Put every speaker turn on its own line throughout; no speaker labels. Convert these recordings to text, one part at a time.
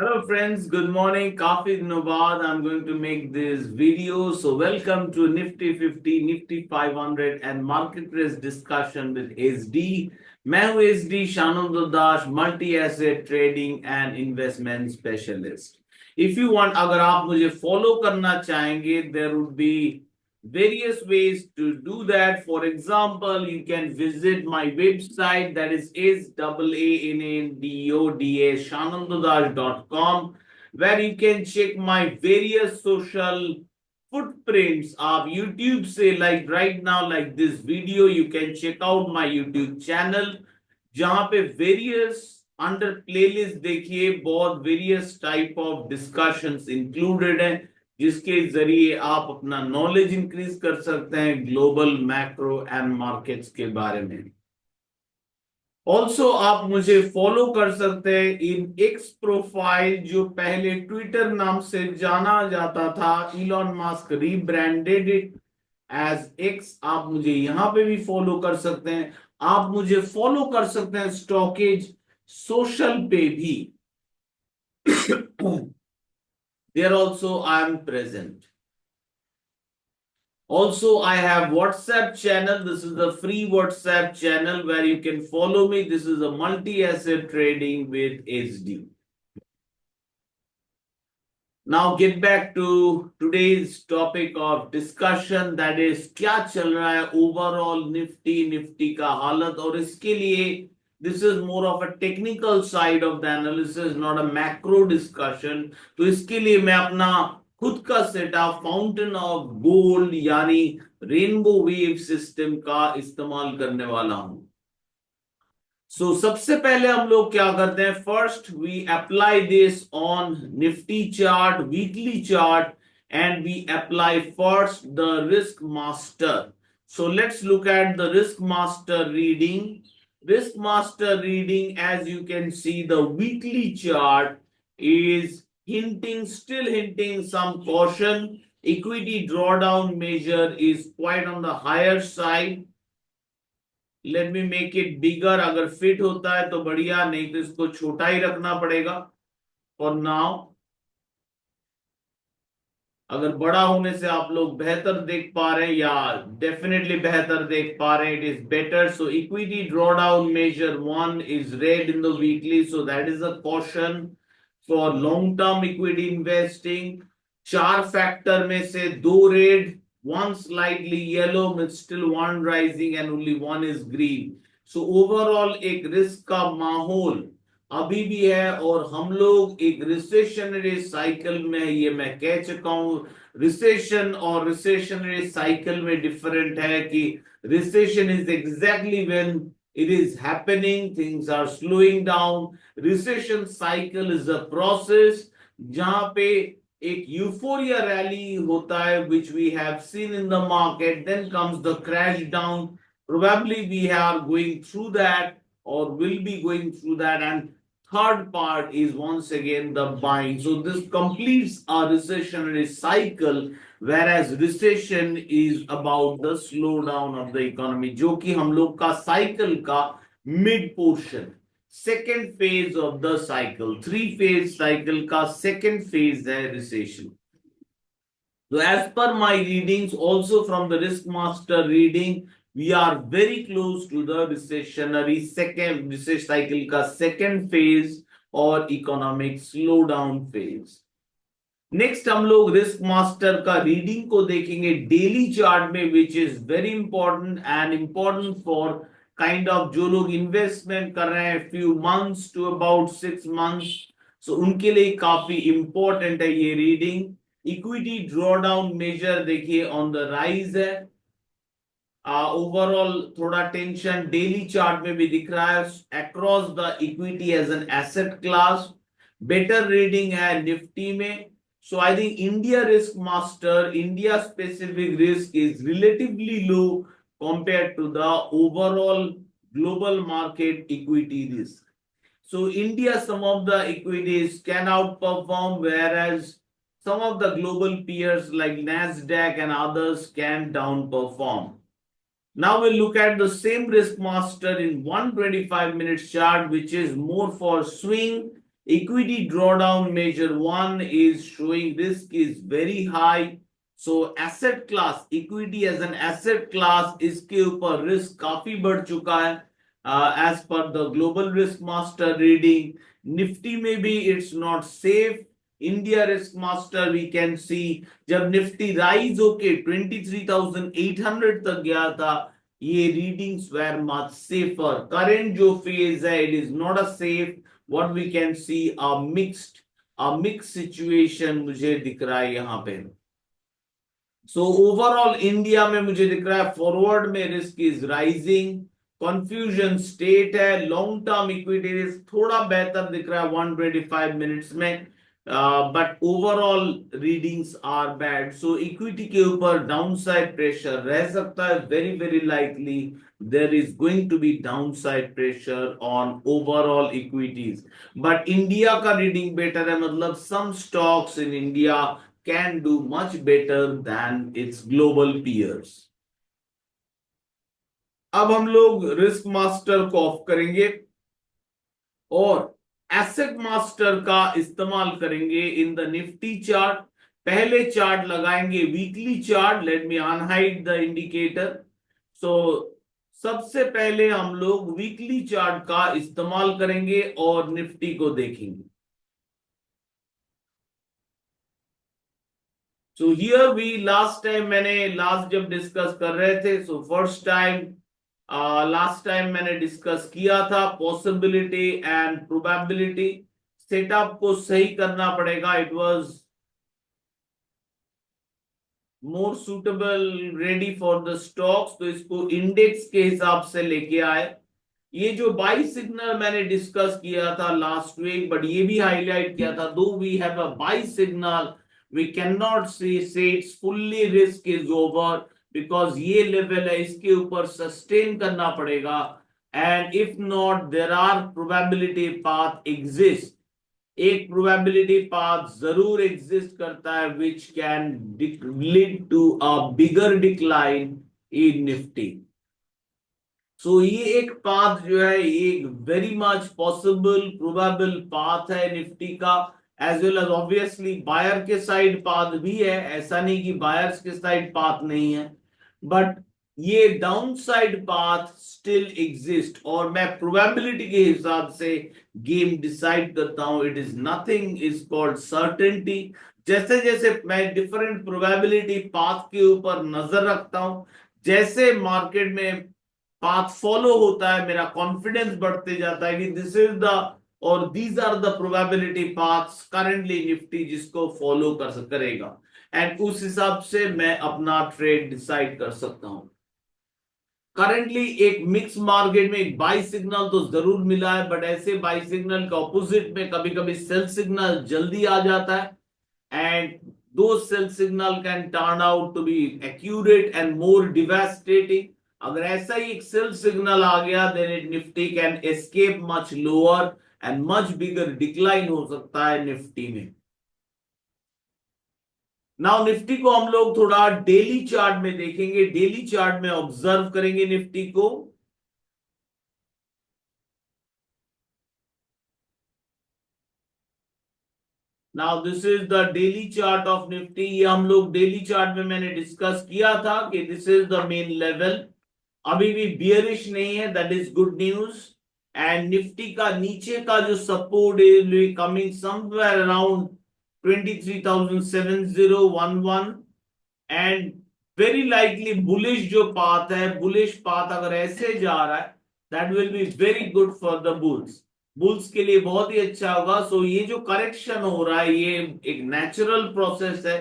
Hello friends, good morning. Kafi दिनों बाद I'm going to make this video. So welcome to Nifty 50, Nifty 500 and market risk discussion with SD. मैं हूँ SD Shanand Das, multi asset trading and investment specialist. If you want, अगर आप मुझे follow करना चाहेंगे, there would be various ways to do that. For example, you can visit my website, that is shanandodas.com, where you can check my various social footprints of YouTube. Say like right now, like this video, you can check out my YouTube channel, जहां पे various under playlist देखिए बहुत various type of discussions included हैं, जिसके जरिए आप अपना knowledge increase कर सकते हैं ग्लोबल मैक्रो एंड मार्केट्स के बारे में. ऑल्सो आप मुझे फॉलो कर सकते हैं इन एक्स प्रोफाइल, जो पहले ट्विटर नाम से जाना जाता था. Elon Musk rebranded it as X. आप मुझे यहां पे भी फॉलो कर सकते हैं. आप मुझे फॉलो कर सकते हैं स्टॉकेज सोशल पे भी. There also I am present. Also, I have WhatsApp channel. This is the free WhatsApp channel where you can follow me. This is a multi-asset trading with HD. Now get back to today's topic of discussion, that is क्या चल रहा है overall Nifty का हालत. और इसके लिए this is more of a technical side of the analysis, not a macro discussion. तो इसके लिए मैं अपना खुद का सेटअप फाउंटेन ऑफ गोल्ड यानी रेनबो वेव सिस्टम का इस्तेमाल करने वाला हूं. सो सबसे पहले हम लोग क्या करते हैं, first we apply this on Nifty chart, weekly chart, and we apply first the risk master. So let's look at the risk master reading. Risk master reading, as you can see, the weekly chart is still hinting some caution. Equity drawdown measure is quite on the higher side. Let me make it bigger. अगर fit होता है तो बढ़िया, नहीं तो इसको छोटा ही रखना पड़ेगा for now. अगर बड़ा होने से आप लोग बेहतर देख पा रहे हैं या डेफिनेटली बेहतर देख पा रहे हैं, it is better. So equity drawdown measure 1 is red in the weekly, so that is a caution for long term equity investing. 4 factor में से 2 red, 1 slightly yellow with still 1 rising and only 1 is green. So overall एक risk का माहौल अभी भी है और हम लोग एक रिसेशनरी साइकिल में, ये मैं कह चुका हूं. रिसेशन और रिसेशनरी साइकिल में डिफरेंट है कि recession is exactly when it is happening, things are slowing down. Recession cycle is a process जहां पे एक यूफोरिया रैली होता है which we have seen in the market, then comes the crash down. Probably we are going through that or will be going through that, and third part is once again the buying. So this completes our recessionary cycle, whereas recession is about the slowdown of the economy, जो कि हम लोग का cycle का mid portion, second phase of the cycle. 3 phase cycle का second phase है recession. So as per my readings, also from the risk master reading, we are very close to the recessionary second recession cycle का second phase और economic slowdown phase. Next हम लोग risk master का reading को देखेंगे daily chart में, which is very important and important for kind of जो लोग इन्वेस्टमेंट कर रहे हैं few months to about 6 months. So उनके लिए काफी इंपॉर्टेंट है ये रीडिंग. इक्विटी ड्रॉडाउन मेजर देखिए ऑन द राइज है. ओवरऑल थोड़ा टेंशन डेली चार्ट में भी दिख रहा है across the equity as an asset class. Better reading है निफ्टी में. So I think India risk master, India specific risk is relatively low compared to the overall global market equity risk. So India, some of the equities can outperform, whereas some of the global peers like Nasdaq and others can downperform. Now we'll look at the same risk master in 125 minutes chart, which is more for swing Equity drawdown measure 1 is showing risk is very high. So asset class, equity as an asset class, इसके ऊपर risk काफी बढ़ चुका है. As per the global risk master reading, Nifty में भी it's not safe. India risk master we can see जब Nifty rise होके 23,800 तक गया था, ये readings were much safer. Current जो phase है, it is not a safe. What we can see a mixed situation मुझे दिख रहा है यहाँ पे. सो ओवरऑल इंडिया में मुझे दिख रहा है फॉरवर्ड में risk is rising, confusion state है. लॉन्ग टर्म इक्विटी रिस्क थोड़ा बेहतर दिख रहा है 125 मिनट्स में, but overall readings are bad. So equity के ऊपर डाउनसाइड प्रेशर रह सकता है. Very very likely there is going to be downside pressure on overall equities. But India का रीडिंग बेटर है, मतलब some stocks in India can do much better than its global peers. अब हम लोग risk master को of करेंगे और asset master का इस्तेमाल करेंगे इन द निफ्टी चार्ट. पहले चार्ट लगाएंगे weekly chart. Let me unhide the indicator. So सबसे पहले हम लोग वीकली चार्ट का इस्तेमाल करेंगे और निफ्टी को देखेंगे. So here we last time मैंने लास्ट जब डिस्कस कर रहे थे, so first time last time मैंने डिस्कस किया था पॉसिबिलिटी एंड प्रोबेबिलिटी. सेटअप को सही करना पड़ेगा. It was more suitable ready for the stocks, तो इसको इंडेक्स के हिसाब से लेके आए. ये जो बाई सिग्नल मैंने डिस्कस किया था लास्ट वीक, बट ये भी हाईलाइट किया था, though we have a buy signal, we cannot say it's fully risk is over, because ये लेवल है, इसके ऊपर सस्टेन करना पड़ेगा. And if not there are probability path exist. एक प्रोबेबिलिटी पाथ जरूर एग्जिस्ट करता है which can lead to a bigger decline in Nifty. So ये एक पाथ जो है, एक very much possible probable path है निफ्टी का. As well as obviously buyer के साइड पाथ भी है, ऐसा नहीं कि बायर्स के साइड पाथ नहीं है, बट ये down side path still exist. और मैं प्रोबेबिलिटी के हिसाब से गेम डिसाइड करता हूं. It is nothing is called certainty. जैसे जैसे मैं डिफरेंट प्रोबेबिलिटी पाथ के ऊपर नजर रखता हूं, जैसे मार्केट में पाथ फॉलो होता है, मेरा कॉन्फिडेंस बढ़ते जाता है कि दिस इज द और these are the probability paths currently Nifty जिसको फॉलो करेगा. एंड उस हिसाब से मैं अपना ट्रेड डिसाइड कर सकता हूं. करंटली एक मिक्स मार्केट में एक बाई सिग्नल तो जरूर मिला है, बट ऐसे बाई सिग्नल के ऑपोजिट में कभी कभी सेल सिग्नल जल्दी आ जाता है. And though sell signal can turn out to be accurate and more devastating. अगर ऐसा ही एक सेल सिग्नल आ गया, then it Nifty can escape much lower and much bigger decline हो सकता है निफ्टी में. नाउ निफ्टी को हम लोग थोड़ा डेली चार्ट में देखेंगे. डेली चार्ट में ऑब्जर्व करेंगे निफ्टी को. Now this is the daily chart of Nifty. ये हम लोग डेली चार्ट में मैंने डिस्कस किया था कि this is the main level. अभी भी बियरिश नहीं है, that is good news. And Nifty का नीचे का जो support is coming somewhere around 23,7011. And very likely bullish जो पाथ है, बुलिश पाथ अगर ऐसे जा रहा है, that will be very good for the bulls. Bulls के लिए बहुत ही अच्छा होगा. सो ये जो करेक्शन हो रहा है, ये एक नेचुरल प्रोसेस है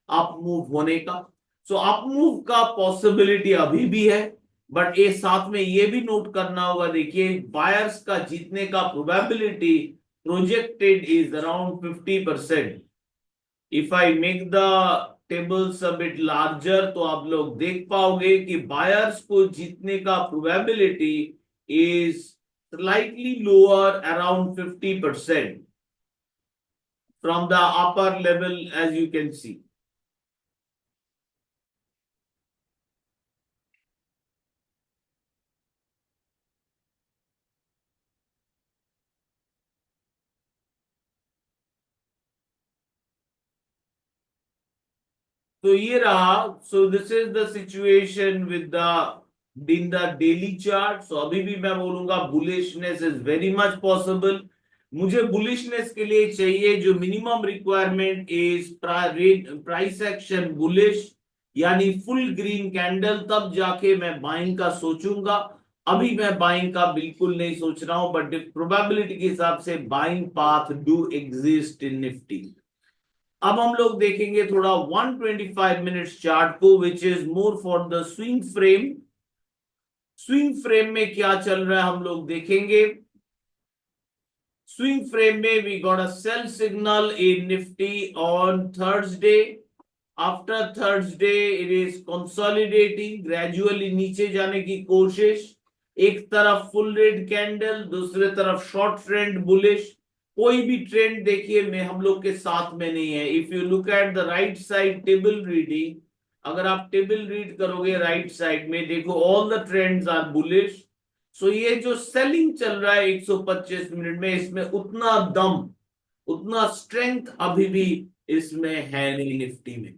अप मूव होने का. सो अप मूव का पॉसिबिलिटी अभी भी है, बट ये साथ में ये भी नोट करना होगा. देखिए बायर्स का जीतने का probability projected is around 50%. If I make the tables a bit larger, तो आप लोग देख पाओगे कि बायर्स को जीतने का probability is slightly lower, around 50% from the upper level, as you can see. तो ये रहा. So this is the situation with the in the daily chart. So अभी भी मैं बोलूंगा bullishness is very much possible. मुझे बुलिशनेस के लिए चाहिए जो minimum requirement is price action bullish, यानी फुल ग्रीन कैंडल, तब जाके मैं बाइंग का सोचूंगा. अभी मैं बाइंग का बिल्कुल नहीं सोच रहा हूं, बट प्रोबेबिलिटी के हिसाब से buying path do exist in Nifty. अब हम लोग देखेंगे थोड़ा 125 मिनट्स चार्ट को, which is more for the swing frame. Swing frame में क्या चल रहा है हम लोग देखेंगे. स्विंग फ्रेम में we got a sell signal in Nifty on Thursday. After Thursday it is consolidating, gradually नीचे जाने की कोशिश. एक तरफ फुल रेड कैंडल, दूसरे तरफ शॉर्ट ट्रेंड बुलिश. कोई भी ट्रेंड देखिए में हम लोग के साथ में नहीं है. If you look at the right side table reading, अगर आप टेबल रीड करोगे राइट साइड में, देखो all the trends are bullish. So ये जो सेलिंग चल रहा है 125 मिनट में, इसमें उतना दम, उतना स्ट्रेंथ अभी भी इसमें है नहीं निफ्टी में.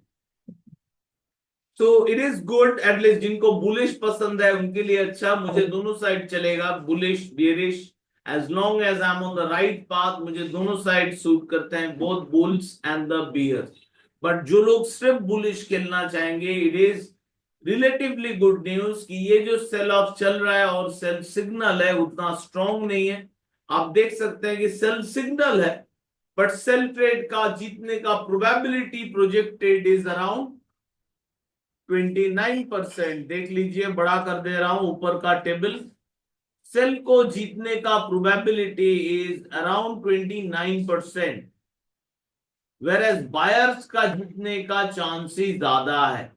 So it is good, at least जिनको बुलिश पसंद है उनके लिए अच्छा. मुझे दोनों साइड चलेगा, bullish bearish, as long as I am on the right path. मुझे दोनों साइड सूट करते हैं, both bulls and the bears. But जो लोग सिर्फ बुलिश खेलना चाहेंगे, it is relatively good news कि ये जो सेल ऑफ चल रहा है और सेल सिग्नल है उतना स्ट्रॉन्ग नहीं है. आप देख सकते हैं कि सेल सिग्नल है, बट सेल ट्रेड का जीतने का प्रोबेबिलिटी प्रोजेक्टेड इज अराउंड 29%. देख लीजिए, बड़ा कर दे रहा हूं ऊपर का टेबल. सेल को जीतने का probability is around 29%, whereas buyers का जीतने का चांस ही ज्यादा है.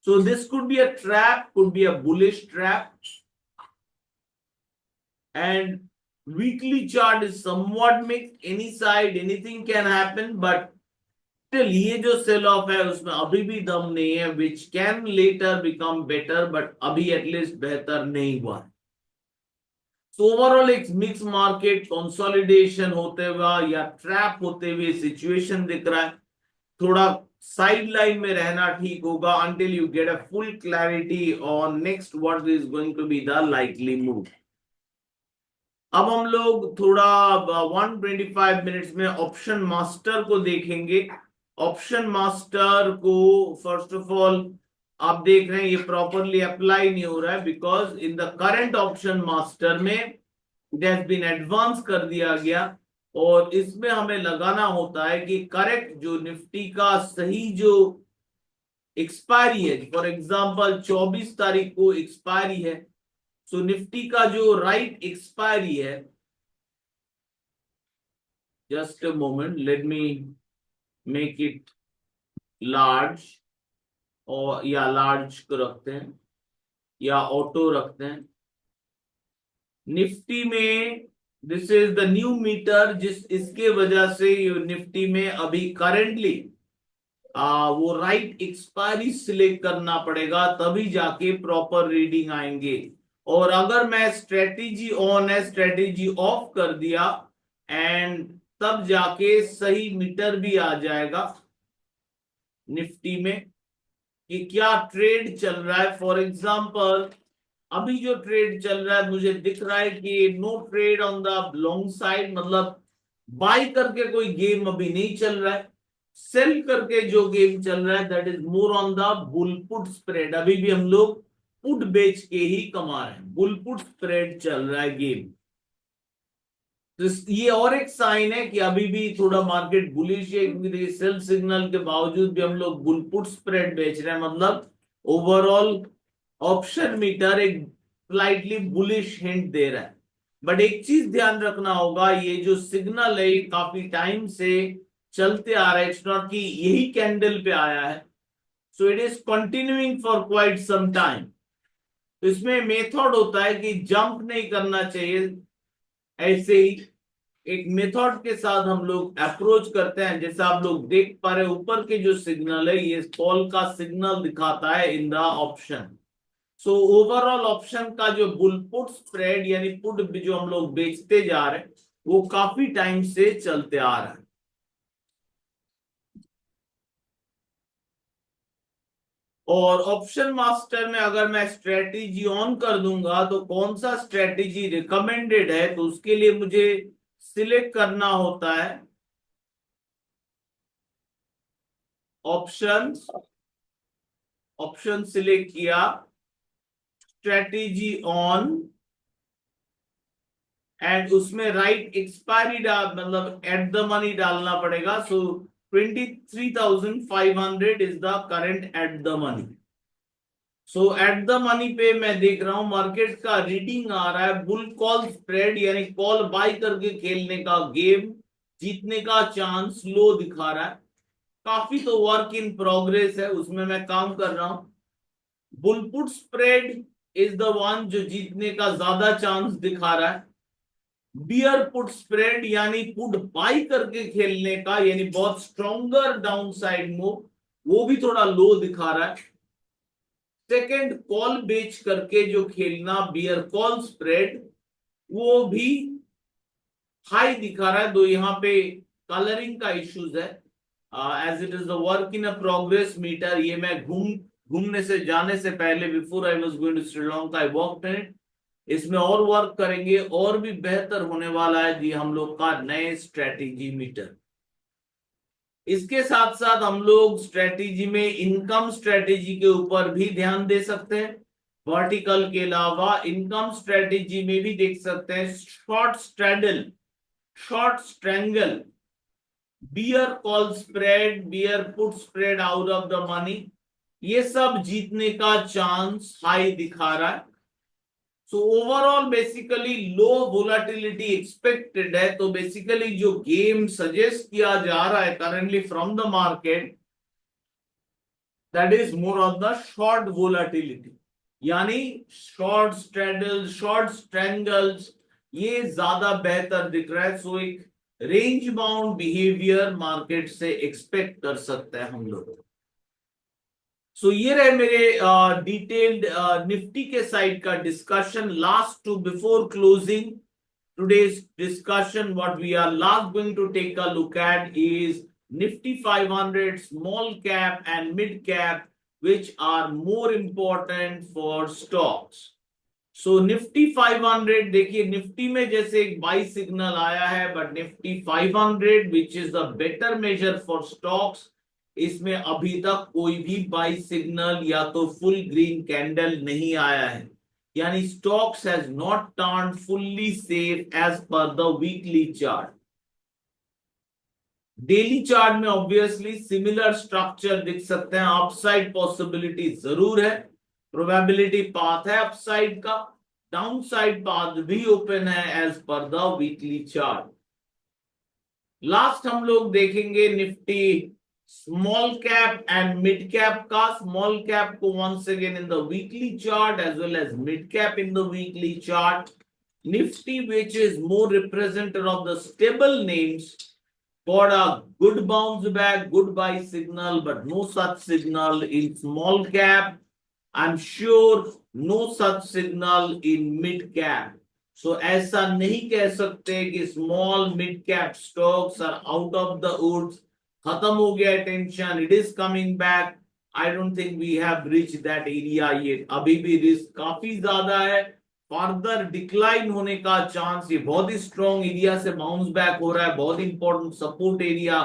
So this could be a trap, could be a bullish trap. And weekly chart is somewhat mixed, any side anything can happen, but still ये जो cell of है उसमें अभी भी दम नहीं है, which can letter become better, but अभी एटलीस्ट बेहतर नहीं हुआ. सो ओवरऑल एक मिक्स मार्केट, कंसोलिडेशन होते हुआ या ट्रैप होते हुए सिचुएशन दिख रहा है. थोड़ा साइड लाइन में रहना ठीक होगा until you get a full clarity on next what is going to be the likely move. अब हम लोग थोड़ा 125 मिनट्स में ऑप्शन मास्टर को देखेंगे. ऑप्शन मास्टर को फर्स्ट ऑफ ऑल आप देख रहे हैं ये प्रॉपरली अप्लाई नहीं हो रहा है, because in the current option master में इट हैज बीन एडवांस कर दिया गया. और इसमें हमें लगाना होता है कि करेक्ट जो निफ्टी का सही जो एक्सपायरी है, फॉर एग्जांपल 24 तारीख को एक्सपायरी है. सो निफ्टी का जो राइट एक्सपायरी है, just a moment, let me make it large, और या लार्ज को रखते हैं या ऑटो रखते हैं. निफ्टी में this is the new meter, जिस इसके वजह से निफ्टी में अभी करेंटली वो राइट एक्सपायरी सिलेक्ट करना पड़ेगा, तभी जाके प्रॉपर रीडिंग आएंगे. और अगर मैं स्ट्रेटेजी ऑन है, स्ट्रेटेजी ऑफ कर दिया, एंड तब जाके सही मीटर भी आ जाएगा निफ्टी में कि क्या ट्रेड चल रहा है. फॉर एग्जांपल अभी जो ट्रेड चल रहा है मुझे दिख रहा है कि no trade on the long side, मतलब बाय करके कोई गेम अभी नहीं चल रहा है. सेल करके जो गेम चल रहा है that is more on the bull put spread. अभी भी हम लोग पुट बेच के ही कमा रहे हैं, बुल पुट स्प्रेड चल रहा है गेम. तो ये और एक साइन है कि अभी भी थोड़ा मार्केट बुलिश है, क्योंकि सेल सिग्नल के बावजूद भी हम लोग बुल पुट स्प्रेड बेच रहे हैं. मतलब ओवरऑल ऑप्शन मीटर एक स्लाइटली बुलिश हिंट दे रहा है. बट एक चीज ध्यान रखना होगा, ये जो सिग्नल है ये काफी टाइम से चलते आ रहा है. इट्स नॉट कि यही कैंडल पे आया है. So it is continuing for quite some time. तो इसमें मेथड होता है कि जंप नहीं करना चाहिए. ऐसे ही एक मेथड के साथ हम लोग अप्रोच करते हैं. जैसा आप लोग देख पा रहे हैं ऊपर के जो सिग्नल है ये कॉल का सिग्नल दिखाता है in the option. So overall option का जो बुल पुट स्प्रेड यानी पुट जो हम लोग बेचते जा रहे हैं वो काफी टाइम से चलते आ रहा है. और ऑप्शन मास्टर में अगर मैं स्ट्रेटेजी ऑन कर दूंगा तो कौन सा स्ट्रेटेजी रिकमेंडेड है, तो उसके लिए मुझे सिलेक्ट करना होता है ऑप्शंस। ऑप्शन सिलेक्ट किया, स्ट्रेटेजी ऑन, एंड उसमें राइट एक्सपायरी डाल, मतलब एट द मनी डालना पड़ेगा। सो 23,500 is the current at the money. So at the money पे मैं देख रहा हूं मार्केट का रीडिंग आ रहा है बुल कॉल स्प्रेड, यानी कॉल बाय करके खेलने का गेम जीतने का चांस लो दिखा रहा है। काफी तो वर्क इन प्रोग्रेस है, उसमें मैं काम कर रहा हूं। Bull put spread is the one जो जीतने का ज्यादा चांस दिखा रहा है। बियर पुट स्प्रेड यानी पुट बाई करके खेलने का, यानी बहुत स्ट्रॉन्गर डाउन साइड मूव, वो भी थोड़ा लो दिखा रहा है। सेकेंड कॉल बेच करके जो खेलना बियर कॉल स्प्रेड, वो भी हाई दिखा रहा है। दो यहाँ पे कलरिंग का इश्यूज है, as it is a work in a progress meter. ये मैं घूमने से जाने से पहले, before I was going to Sri Lanka, I walked it. इसमें और वर्क करेंगे और भी बेहतर होने वाला है जी हम लोग का नए स्ट्रेटेजी मीटर। इसके साथ साथ हम लोग स्ट्रेटेजी में इनकम स्ट्रेटेजी के ऊपर भी ध्यान दे सकते हैं। वर्टिकल के अलावा इनकम स्ट्रेटेजी में भी देख सकते हैं short straddle, short strangle, bear call spread, bear put spread out of the money, ये सब जीतने का चांस हाई दिखा रहा है। So overall basically low volatility expected है। तो बेसिकली जो गेम सजेस्ट किया जा रहा है currently from the market, that is more of the short volatility, यानी शॉर्ट स्ट्रैडल्स, शॉर्ट स्ट्रैंगल्स, ये ज्यादा बेहतर दिख रहा है। सो एक रेंज बाउंड बिहेवियर मार्केट से एक्सपेक्ट कर सकते हैं हम लोग। सो ये रहे मेरे डिटेल्ड निफ्टी के साइड का discussion. Last to before closing today's discussion, what we are last going to take a look at is Nifty 500 small cap and mid cap, which are more important for stocks. So Nifty 500, देखिए Nifty में जैसे एक by signal आया है, but Nifty 500 which is the better measure for stocks, इसमें अभी तक कोई भी बाई सिग्नल या तो फुल ग्रीन कैंडल नहीं आया है, यानी stocks has not turned fully safe as per the weekly chart. Daily chart में ऑब्वियसली सिमिलर स्ट्रक्चर दिख सकते हैं। अपसाइड पॉसिबिलिटी जरूर है, प्रोबेबिलिटी पाथ है अपसाइड का, डाउनसाइड पाथ भी ओपन है as per the weekly chart. Last हम लोग देखेंगे Nifty small cap and mid cap का। small cap को once again in the weekly chart as well as mid cap in the weekly chart. Nifty, which is more representative of the stable names, got a good bounce back, good buy signal, but no such signal in small cap. I'm sure no such signal in mid cap. So ऐसा नहीं कह सकते कि small mid cap stocks are out of the woods, खत्म हो गया tension, it is coming back. I don't think we have reach that area yet. अभी भी रिस्क काफी ज्यादा है, फर्दर डिक्लाइन होने का चांस। ये बहुत ही स्ट्रॉन्ग एरिया से बाउंस बैक हो रहा है, बहुत important support area,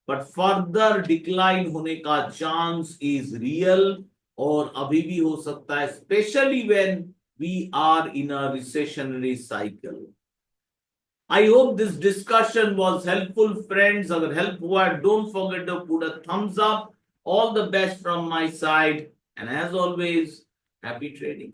but further decline होने का चांस इज रियल, और अभी भी हो सकता है, specially when we are in a recessionary cycle. I hope this discussion was helpful, friends. Agar help hua, don't forget to put a thumbs up. All the best from my side. And as always, happy trading.